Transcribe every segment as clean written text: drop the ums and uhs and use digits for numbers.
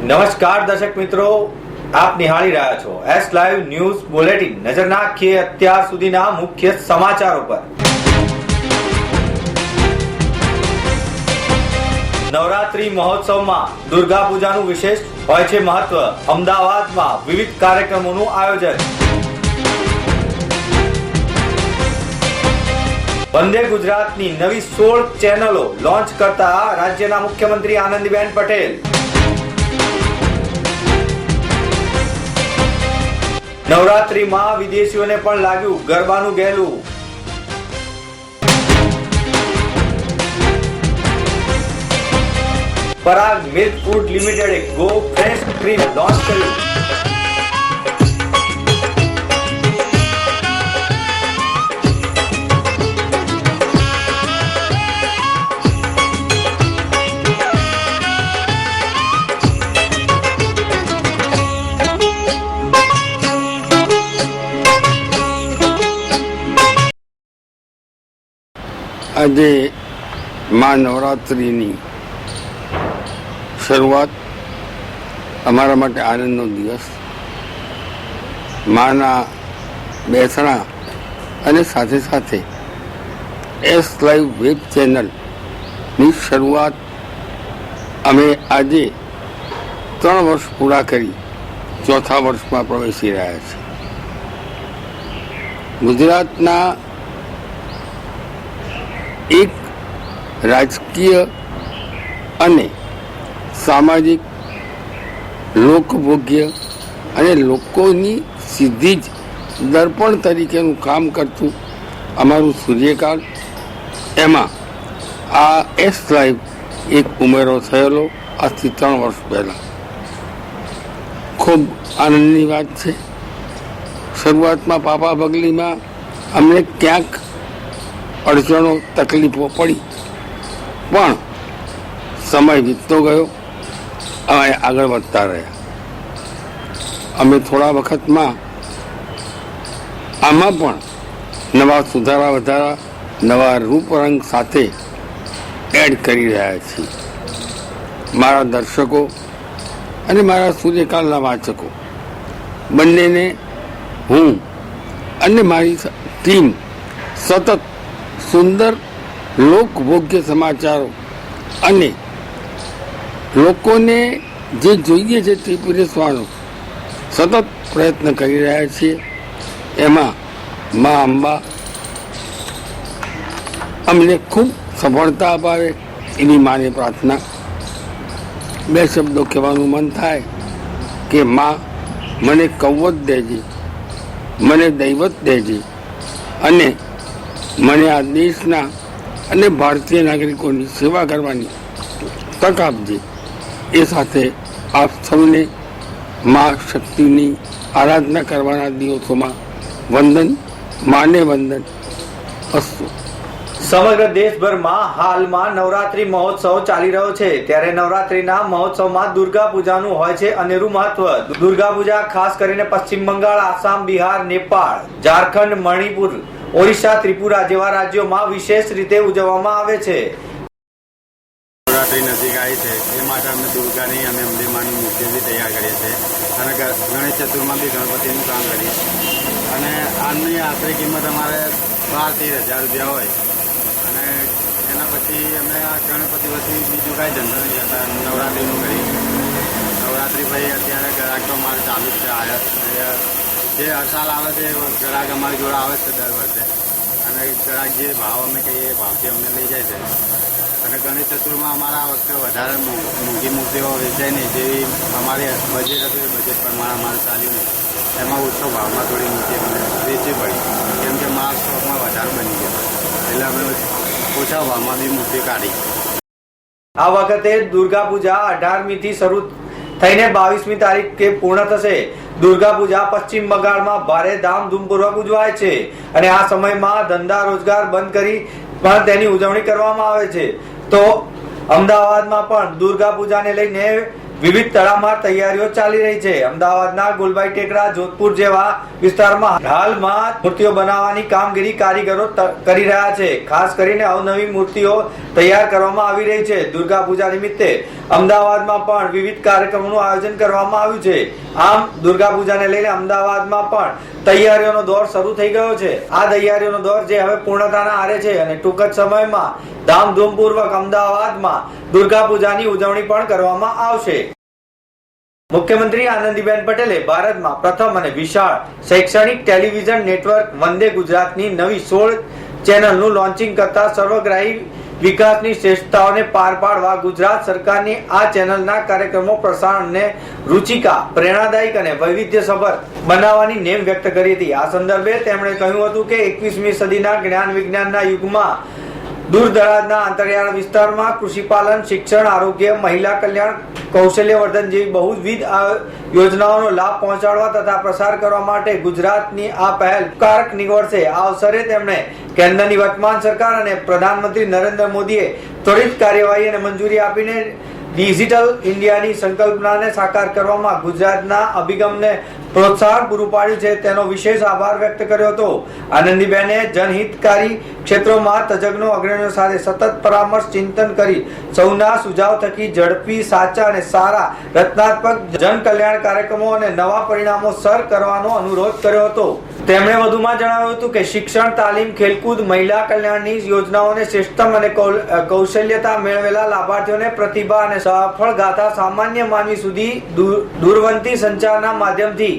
નમસ્કાર દર્શક મિત્રો, આપ નિહાળી રહ્યા છો એસ લાઈવ ન્યૂઝ બુલેટિન। નજર નાખીએ અત્યાર સુધીના મુખ્ય સમાચારો પર। નવરાત્રી મહોત્સવમાં દુર્ગા પૂજાનું વિશેષ હોય છે મહત્વ। અમદાવાદમાં વિવિધ કાર્યક્રમોનું આયોજન। વંદે ગુજરાતની નવી 16 ચેનલો લોન્ચ કરતા રાજ્યના મુખ્યમંત્રી આનંદીબેન પટેલ। નવરાત્રીમાં વિદેશીઓને પણ લાગ્યું ગરબાનું ગહેલું। પરાગ મિલ્ક ફૂડ લિમિટેડે ગો ફ્રેશ ક્રીમ લોન્ચ કર્યું। આજે મા નવરાત્રિની શરૂઆત અમારા માટે આનંદનો દિવસ। માના બેસણા અને સાથે સાથે એસ લાઈવ વેબ ચેનલની શરૂઆત અમે આજે 3 વર્ષ પૂરા કરી ચોથા વર્ષમાં પ્રવેશી રહ્યા છીએ। ગુજરાતના એક રાજકીય અને સામાજિક લોકભોગ્ય અને લોકોની સીધી જ દર્પણ તરીકેનું કામ કરતું અમારું સૂર્યકાળ, એમાં આ એસ લાઈવ એક ઉમેરો થયેલો આજથી 3 વર્ષ પહેલાં। ખૂબ આનંદની વાત છે। શરૂઆતમાં પાપા પગલીમાં અમને ક્યાંક અડચણો તકલીફો પડી, પણ સમય વીતતો ગયો, અમે આગળ વધતા રહ્યા। અમે થોડા વખતમાં આમાં પણ નવા સુધારા વધારા, નવા રૂપરંગ સાથે એડ કરી રહ્યા છીએ। મારા દર્શકો અને મારા સૂર્યકાળના વાચકો બંનેને હું અને મારી ટીમ સતત સુંદર લોકભોગ્ય સમાચારો અને લોકોને જે જોઈએ છે તે પીરસવાનો સતત પ્રયત્ન કરી રહ્યા છીએ। એમાં મા અંબા અમને ખૂબ સફળતા અપાવે એની માને પ્રાર્થના। 2 શબ્દો કહેવાનું મન થાય કે મા, મને કવચ દેજે, મને દૈવત દેજે અને મને આ દેશના અને ભારતીય નાગરિકોની સેવા કરવાની તક આપજે। એ સાથે આપ સૌને મા શક્તિની આરાધના કરવાના દિવસોમાં વંદન, માને વંદન અસ્તુ। સમગ્ર દેશભરમાં હાલમાં નવરાત્રી મહોત્સવ ચાલી રહ્યો છે, ત્યારે નવરાત્રીના મહોત્સવમાં દુર્ગા પૂજાનું હોય છે અનેરું મહત્વ। દુર્ગા પૂજા ખાસ કરીને પશ્ચિમ બંગાળ, આસામ, બિહાર, નેપાળ, ઝારખંડ, મણિપુર, ઓડિશા, ત્રિપુરા જેવા રાજ્યોમાં વિશેષ રીતે ઉજવવામાં આવે છે। નવરાત્રી નજીક આવી છે એ માટે અમે દુર્ગાની અને અંબે માની મૂર્તિ બી તૈયાર કરીએ છીએ અને ગણેશ ચતુર્માં બી ગણપતિનું કામ કરીએ। અને આની આશરે કિંમત અમારે 12,000 થી 1,000 રૂપિયા હોય। અને એના પછી અમે આ ગણપતિ પછી બીજું કાંઈ ધંધો નહીં કરતા, નવરાત્રિનું કરીએ। નવરાત્રી પછી અત્યારે ગ્રાહક તો અમારે ચાલુ જ છે। જે હર સાલ આવે છે ગ્રાહક અમારી જોડે આવે છે દર વર્ષે, અને ગ્રાહક જે ભાવ અમે કહીએ એ ભાવથી અમને લઈ જાય છે। અને ગણેશ ચતુર્થમાં અમારા આ વખતે વધારે મોંઘી મૂર્તિઓ વેચાય નહીં, જેવી અમારી બજેટ હતું એ બજેટ પ્રમાણે અમારે ચાલ્યું નહીં। એમાં ઓછો ભાવમાં થોડી મૂર્તિ અમને વેચવી પડી, કેમ કે મારા સ્ટોકમાં વધારે બની ગયો, એટલે અમે ઓછા ભાવમાં બી મૂર્તિ કાઢી। આ વખતે દુર્ગા પૂજા 18મી થી શરૂ થઈને 22મી તારીખે પૂર્ણ થશે। દુર્ગા પૂજા પશ્ચિમ બંગાળમાં ભારે ધામધૂમપૂર્વક ઉજવાય છે અને આ સમયમાં ધંધા રોજગાર બંધ કરી પણ તેની ઉજવણી કરવામાં આવે છે। તો અમદાવાદમાં પણ દુર્ગા પૂજાને લઈને વિવિધ તડામાર તૈયારીઓ ચાલી રહી છે। અમદાવાદના ગુલબાઈ ટેકરા, જોધપુર જેવા વિસ્તારમાં હાલમાં મૂર્તિઓ બનાવવાની કામગીરી કારીગરો કરી રહ્યા છે। ખાસ કરીને અવનવી મૂર્તિઓ તૈયાર કરવામાં આવી રહી છે। દુર્ગા પૂજા નિમિત્તે અમદાવાદમાં પણ વિવિધ કાર્યક્રમોનું આયોજન કરવામાં આવ્યું છે. આમ દુર્ગા પૂજાને લઈને અમદાવાદમાં પણ તૈયારીઓનો દોર શરૂ થઈ ગયો છે. આ તૈયારીઓનો દોર જે હવે પૂર્ણતાના આરે છે અને ટૂંક જ સમયમાં ધામધૂમપૂર્વક અમદાવાદમાં દુર્ગા પૂજાની ઉજવણી પણ કરવામાં આવશે. મુખ્યમંત્રી આનંદીબેન પટેલે ભારતમાં પ્રથમ અને વિશાળ શૈક્ષણિક ટેલિવિઝન નેટવર્ક વંદે ગુજરાતની નવી 16 ચેનલનું લોન્ચિંગ કરતા સર્વગ્રાહી વિકાસની શ્રેષ્ઠતાઓને પાર પાડવા ગુજરાત સરકારની આ ચેનલના કાર્યક્રમો પ્રસારણને રુચિકા, પ્રેરણાદાયક અને વૈવિધ્યસભર બનાવવાની નેમ વ્યક્ત કરી હતી. આ સંદર્ભે તેમણે કહ્યું હતું કે 21મી સદીના જ્ઞાન વિજ્ઞાનના યુગમાં દૂર દરાજના અંતરિયાળ વિસ્તારમાં કૃષિપાલન, શિક્ષણ, આરોગ્ય, મહિલા કલ્યાણ, કૌશલ્યવર્ધન જેવી બહુવિધ યોજનાઓનો લાભ પહોંચાડવા તથા પ્રસાર કરવા માટે ગુજરાતની આ પહેલ કારક નીવડશે. આ અવસરે તેમણે કેન્દ્રની વર્તમાન સરકાર અને પ્રધાનમંત્રી નરેન્દ્ર મોદીએ ત્વરિત કાર્યવાહી અને મંજૂરી આપીને ડિજિટલ ઇન્ડિયાની સંકલ્પનાને સાકાર કરવામાં ગુજરાતના અભિગમને પ્રોત્સાહન પૂરું પાડ્યું છે તેનો વિશેષ આભાર વ્યક્ત કર્યો હતો. આનંદીબેને જનહિતકારી ક્ષેત્રોમાં તજજ્ઞો, અગ્રણીઓ સાથે સતત પરામર્શ, ચિંતન કરી સૌના સુઝાવ થકી ઝડપી, સાચા અને સારા રચનાત્મક જન કલ્યાણ કાર્યક્રમો અને નવા પરિણામો સર કરવાનો અનુરોધ કર્યો હતો. તેમણે વધુમાં જણાવ્યું હતું કે શિક્ષણ, તાલીમ, ખેલકૂદ, મહિલા કલ્યાણની યોજનાઓને શ્રેષ્ઠતમ અને કૌશલ્યતા મેળવેલા લાભાર્થીઓને પ્રતિભા અને સફળ ગાથા સામાન્ય માનવી સુધી દૂરવંતી સંચારના માધ્યમથી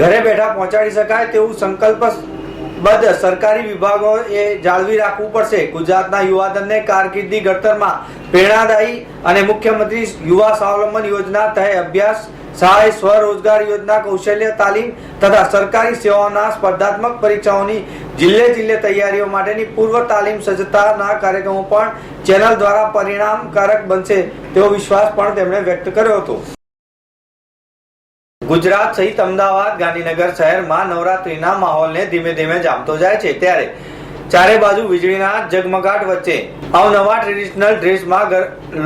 ઘરે બેઠા પહોંચાડી શકાય તેવું સંકલ્પબદ્ધ સરકારી વિભાગોએ જાળવી રાખવું પડશે. ગુજરાતના યુવાધનને કારકિર્દી ઘડતરમાં પ્રેરણાદાયી અને મુખ્યમંત્રી યુવા સ્વાવલંબન યોજના તહે અભ્યાસ સહાય, સ્વરોજગાર યોજના, કૌશલ્ય તાલીમ તથા સરકારી સેવાઓના સ્પર્ધાત્મક પરીક્ષાઓની જિલ્લે તૈયારીઓ માટેની પૂર્વ તાલીમ સજ્જતાના કાર્યક્રમો પણ ચેનલ દ્વારા પરિણામકારક બનશે તેવો વિશ્વાસ પણ તેમણે વ્યક્ત કર્યો હતો. ગુજરાત સહિત અમદાવાદ, ગાંધીનગર શહેરમાં નવરાત્રીના માહોલને ધીમે ધીમે જામતો જાય છે ત્યારે ચારે બાજુ વીજળીના ઝગમગાટ વચ્ચે અવનવા ટ્રેડિશનલ ડ્રેસમાં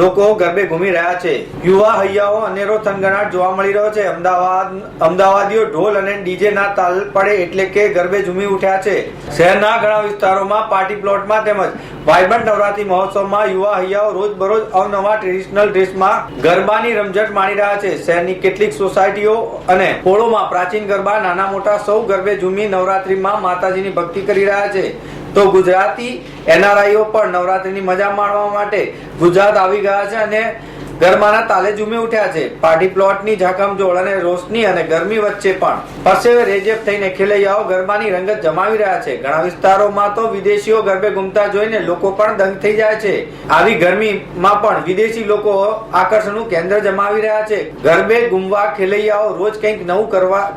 લોકો ગરબે ઘૂમી રહ્યા છે. યુવા હૈયાઓ અનેરો થનગનાટ જોવા મળી રહ્યો છે. અમદાવાદીઓ ઢોલ અને ડીજે ના તાલ પડે એટલે કે ગરબે ઝૂમી ઉઠ્યા છે. શહેરના ઘણા વિસ્તારોમાં, પાર્ટી પ્લોટમાં તેમજ વાયબ્રન્ટ નવરાત્રી મહોત્સવમાં યુવા હૈયાઓ રોજબરોજ અવનવા ટ્રેડિશનલ ડ્રેસમાં ગરબાની રમઝટ માણી રહ્યા છે. શહેરની કેટલીક સોસાયટીઓ અને પોળોમાં પ્રાચીન ગરબા, નાના મોટા સૌ ગરબે ઝૂમી નવરાત્રીમાં માતાજીની ભક્તિ કરી રહ્યા છે. તો ગુજરાતી એનઆરઆઈઓ પણ નવરાત્રીની મજા માણવા માટે ગુજરાત આવી ગયા છે અને ગરબાના તાલે ઝૂમી ઉઠ્યા છે. પાર્ટી પ્લોટની ઝાકમઝોળ અને રોશની અને ગરમી વચ્ચે પણ પરસેવે રેજેપ થઈને ખેલૈયાઓ ગરબાની રંગત જમાવી રહ્યા છે. ઘણા વિસ્તારોમાં તો વિદેશીઓ ગરબે ઘૂમતા જોઈને લોકો પણ દંગ થઈ જાય છે. આવી ગરમીમાં પણ વિદેશી લોકો આકર્ષણનું કેન્દ્ર જમાવી રહ્યા છે. ગરબે ઘૂમવા ખેલૈયાઓ રોજ કંઈક નવું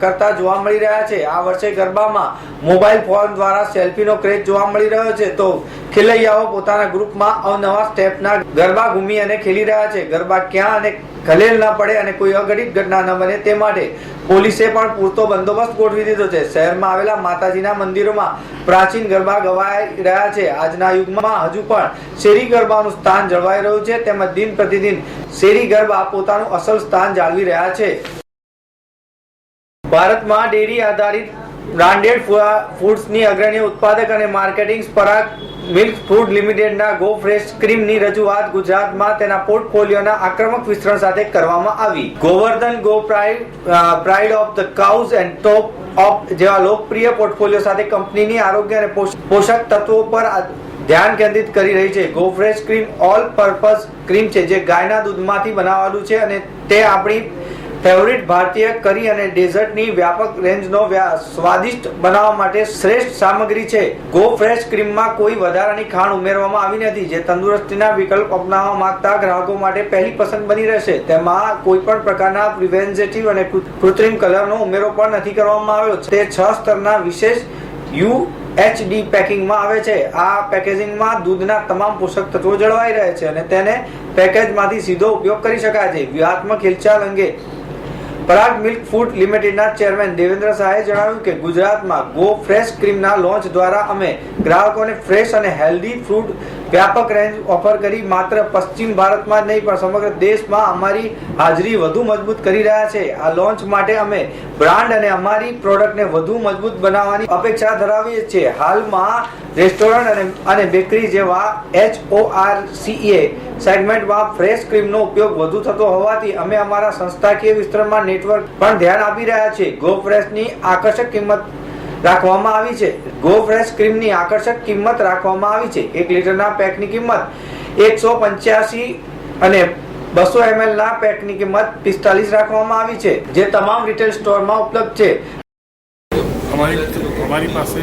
કરતા જોવા મળી રહ્યા છે. આ વર્ષે ગરબામાં મોબાઈલ ફોન દ્વારા સેલ્ફીનો ક્રેઝ જોવા મળી રહ્યો છે તો ખેલૈયાઓ પોતાના ગ્રુપમાં અવનવા સ્ટેપના ગરબા ઘૂમી અને ખેલી રહ્યા છે. ગરબા ક્યાં અને ખલેલ ન પડે અને કોઈ અઘટિત ઘટના ન બને તે માટે પોલીસે પણ પૂરતો બંદોબસ્ત ગોઠવી દીધો છે. શહેરમાં આવેલા માતાજીના મંદિરોમાં પ્રાચીન ગરબા ગવાઈ રહ્યા છે. આજના યુગમાં હજુ પણ શેરી ગરબાનું સ્થાન જળવાઈ રહ્યું છે તેમજ દિન પ્રતિદિન શેરી ગરબા પોતાનું અસલ સ્થાન જાળવી રહ્યા છે. ભારતમાં ડેરી આધારિત બ્રાન્ડેડ ફૂડ્સની અગ્રણી ઉત્પાદક અને માર્કેટિંગ પરાગ મિલ્ક ફૂડ લિમિટેડના ગો ફ્રેશ ક્રીમની રજૂઆત ગુજરાતમાં તેના પોર્ટફોલિયોના આક્રમક વિસ્તરણ સાથે કરવામાં આવી. Govardhan, go pride of the cows and top of જેવા લોકપ્રિય પોર્ટફોલિયો સાથે કંપનીની આરોગ્ય અને પોષક તત્વો પર ધ્યાન કેન્દ્રિત કરી રહી છે. Go fresh cream all purpose cream છે જે ગાયના દૂધમાંથી બનાવાયેલું છે અને તે આપણી ફેવરિટ ભારતીય કરી અને ડેઝર્ટની વ્યાપક રેન્જનો સ્વાદિષ્ટ બનાવવા માટે શ્રેષ્ઠ સામગ્રી છે. ગો ફ્રેશ ક્રીમમાં કોઈ વધારાની ખાંડ ઉમેરવામાં આવી નથી જે તંદુરસ્તીના વિકલ્પ અપનાવવા માંગતા ગ્રાહકો માટે પહેલી પસંદ બની રહેશે. તેમાં કોઈ પણ પ્રકારના પ્રિવેન્ઝેટિવ અને કૃત્રિમ કલરનો ઉમેરો પણ નથી કરવામાં આવ્યો. તે 6 સ્તરના વિશેષ UHD પેકિંગમાં આવે છે. આ પેકેજિંગમાં દૂધના તમામ પોષક તત્વો જળવાઈ રહે છે અને તેને પેકેજમાંથી સીધો ઉપયોગ કરી શકાય છે. વ્યૂહાત્મક હિલચાલ અંગે પરાગ મિલ્ક ફૂડ લિમિટેડના ચેરમેન દેવેન્દ્ર શાહે જણાવ્યું કે ગુજરાતમાં ગો ફ્રેશ ક્રીમના લોન્ચ દ્વારા અમે ગ્રાહકોને ફ્રેશ અને હેલ્ધી ફૂડ વ્યાપક રેન્જ ઓફર કરી માત્ર પશ્ચિમ ભારતમાં જ નહીં પણ સમગ્ર દેશમાં અમારી હાજરી વધુ મજબૂત કરી રહ્યા છે. આ લોન્ચ માટે અમે બ્રાન્ડ અને અમારી પ્રોડક્ટને વધુ મજબૂત બનાવવાની અપેક્ષા ધરાવીએ છીએ. હાલમાં રેસ્ટોરન્ટ અને બેકરી જેવા HORCA સેગમેન્ટમાં ફ્રેશ ક્રીમનો ઉપયોગ વધુ થતો હોવાથી અમે અમારા સંસ્થાકીય વિસ્તરણમાં નેટવર્ક પણ ધ્યાન આપી રહ્યા છીએ. ગો ફ્રેશની આકર્ષક કિંમત રાખવામાં આવી છે. ગો ફ્રેશ ક્રીમની આકર્ષક કિંમત રાખવામાં આવી છે. 1 લીટરના પેકની કિંમત 185 અને 200 ml ના પેકની કિંમત 45 રાખવામાં આવી છે, જે તમામ રિટેલ સ્ટોરમાં ઉપલબ્ધ છે. અમારી પાસે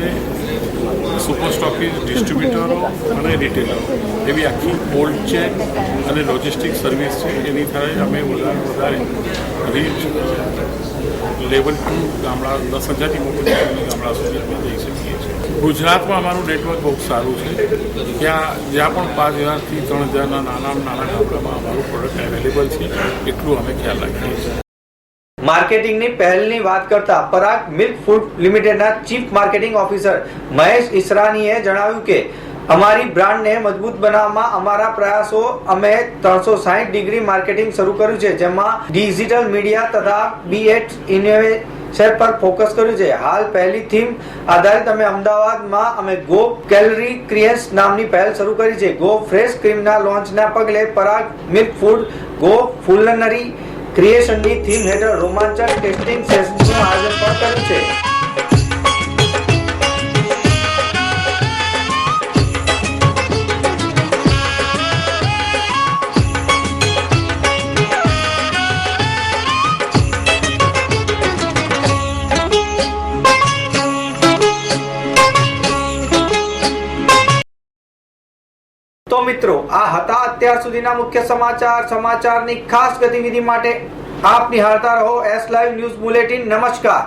સુપર સ્ટોકીઝ, ડિસ્ટ્રીબ્યુટરો અને રિટેલરો એવી આખી કોલ્ડ ચેન અને લોજિસ્ટિક સર્વિસ છે. એની થઈને અમે વધારે રીચ લેવલ 2 ગામડા 10,000થી મોટું ગામડા સુધી અમે જઈ શકીએ છીએ. ગુજરાતમાં અમારું નેટવર્ક બહુ સારું છે. જ્યાં પણ 5,000થી 3,000ના નાના ગામડામાં અમારું પ્રોડક્ટ અવેલેબલ છે, એટલું અમે ખ્યાલ રાખીએ છીએ. માર્કેટિંગની પહેલની વાત કરતા પરાગ મિલ્ક ફૂડ લિમિટેડના ચીફ માર્કેટિંગ ઓફિસર મહેશ ઈસરાનીએ જણાવ્યું કે અમારી બ્રાન્ડને મજબૂત બનાવવામાં અમારા પ્રયાસો અમે 360 ડિગ્રી માર્કેટિંગ શરૂ કર્યું છે, જેમાં ડિજિટલ મીડિયા તથા B8 ઇનોવેશન પર ફોકસ કર્યું છે. હાલ પહેલી થીમ આધારિત અમે અમદાવાદમાં અમે ગો કેલરી ક્રિએન્સ નામની પહેલ શરૂ કરી છે. ગો ફ્રેશ ક્રીમના લોન્ચના પગલે પરાગ મિલ્ક ફૂડ ગો ફુલનરી ક્રિએશનની થીમ હેઠળ રોમાંચક ટેસ્ટિંગ સેશનનું આયોજન પણ કર્યું છે. તો મિત્રો, આ હતા અત્યાર સુધીના મુખ્ય સમાચારની ખાસ ગતિવિધિ માટે આપ નિહાળતા રહો S Live ન્યૂઝ બુલેટિન. નમસ્કાર.